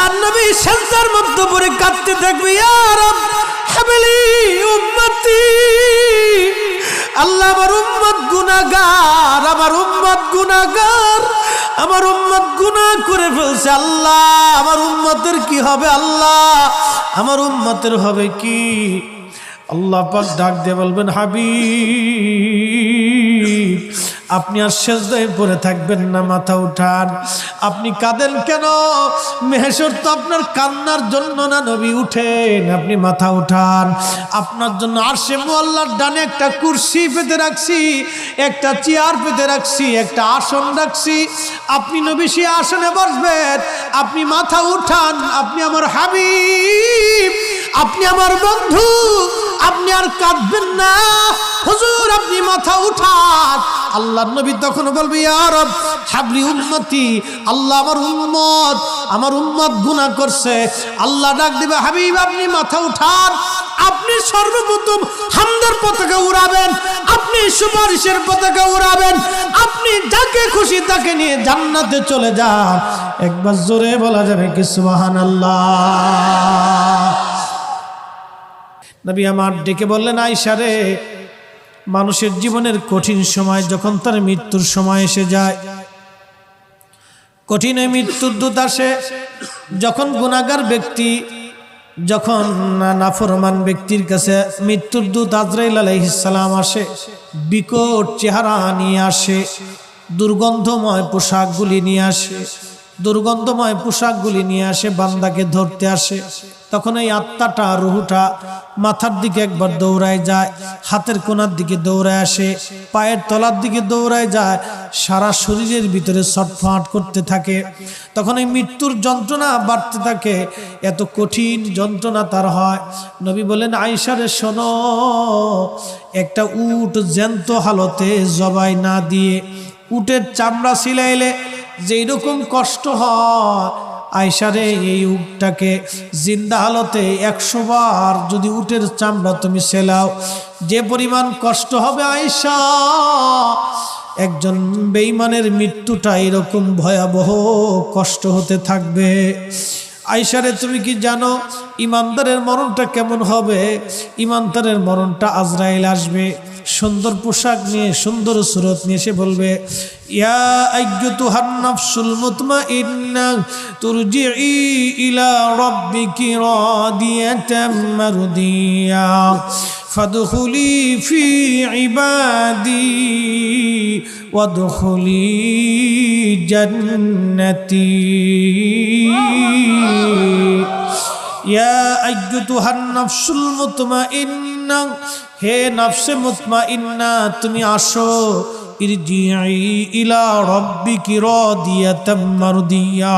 আল্লাহর নবী সিজদার মধ্যে পড়ে কাঁদতে থাকবে, ইয়া রব হাবলি উম্মতি, আল্লাহ আমার উম্মত গুনাহগার, আমার উম্মত গুনাহগার, আমার উম্মত গুনাহ করে ফেলছে, আল্লাহ আমার উম্মতের কি হবে, আল্লাহ আমার উম্মতের হবে কি? আল্লাহ পাক ডাক দিয়ে বলবেন, হাবিব আপনি আর সিজদায় পড়ে থাকবেন না, মাথা উঠান। আপনি কাঁদেন কেন? মেহেশর তো আপনার কান্নার জন্য না নবী, উঠেন, আপনি মাথা উঠান। আপনার জন্য আরশে মুআল্লার ডানে একটা কুরসি পেতে রাখছি, একটা চেয়ার পেতে রাখছি, একটা আসন রাখছি, আপনি নবী সেই আসনে বসবেন। আপনি মাথা উঠান, আপনি আমার হাবিব, আপনি আমার বন্ধু, আপনি আর কাঁদবেন না। হুজুর আপনি মাথা উঠান। আল্লাহর নবী তখন বলবে, ইয়া রব হাবলি উম্মতি, আল্লাহ আমার উম্মত গুনাহ করছে। আল্লাহ ডাক দিবে, হাবিব আপনি মাথা উঠান। আপনি সর্বপ্রথম হামদের পতাকা উড়াবেন, আপনি সুপারিশের পতাকা উড়াবেন, আপনি যাকে খুশি তাকে নিয়ে জান্নাতে চলে যান। একবার জোরে বলা যাবে কি সুবহানাল্লাহ? নবী আমার ডেকে বললেন, আয়েশা রে, মানুষের জীবনের কঠিন সময় যখন তার মৃত্যুর সময় এসে যায়, কঠিন মৃত্যুর দূত আসে, যখন গুনাহগার ব্যক্তি, যখন নাফরমান ব্যক্তির কাছে মৃত্যুর দূত আজরাইল আলাইহিস সালাম আসে, বিকট চেহারা নিয়ে আসে, দুর্গন্ধময় পোশাকগুলি নিয়ে আসে, দুর্গন্ধময় পোশাকগুলি নিয়ে আসে, বান্দাকে ধরতে আসে। তখন এই আত্মাটা, রুহুটা মাথার দিকে একবার দৌড়ায় যায়, হাতের কোণার দিকে দৌড়ায় আসে, পায়ের তলার দিকে দৌড়ায় যায়, সারা শরীরের ভিতরে ছটফট করতে থাকে। তখন এই মৃত্যুর যন্ত্রণা বাড়তে থাকে, এত কঠিন যন্ত্রণা তার হয়। নবী বলেন, আয়েশা রে শোনো, একটা উট জ্যান্ত হালতে জবাই না দিয়ে উটের চামড়া ছিলাইলে যেই রকম কষ্ট হয়, আয়েশা রে এই উটটাকে জিন্দা হালতে 100 বার যদি উটের চামড়া তুমি সেলাও, যে পরিমাণ কষ্ট হবে আয়েশা, একজন বেঈমানের মৃত্যুটা এরকম ভয়াবহ কষ্ট হতে থাকবে। আয়েশা রে তুমি কি জানো ইমানদারের মরণটা কেমন হবে? ইমানদারের মরণটা আজরাইল আসবে, সুন্দর পোশাক নিয়ে, সুন্দর সুরত নিয়ে এসে বলবে, ইয়া আইয়্যুতুহান নাফসুল মুতমাইন্নাহ তুরজিই ইলা রাব্বিকি রাদিয়াতাম মারদিয়া ফাদখুলি ফি ইবাদি ওয়াদখুলি জান্নাতি। ইয়া আইয়্যুতুহান নাফসুল মুতমাইন্নাহ, হে নফসে মুতমাইন্না তুমি আসো, ইরজিই ইলা রাব্বিকি রাদিয়াতাম মারদিয়া।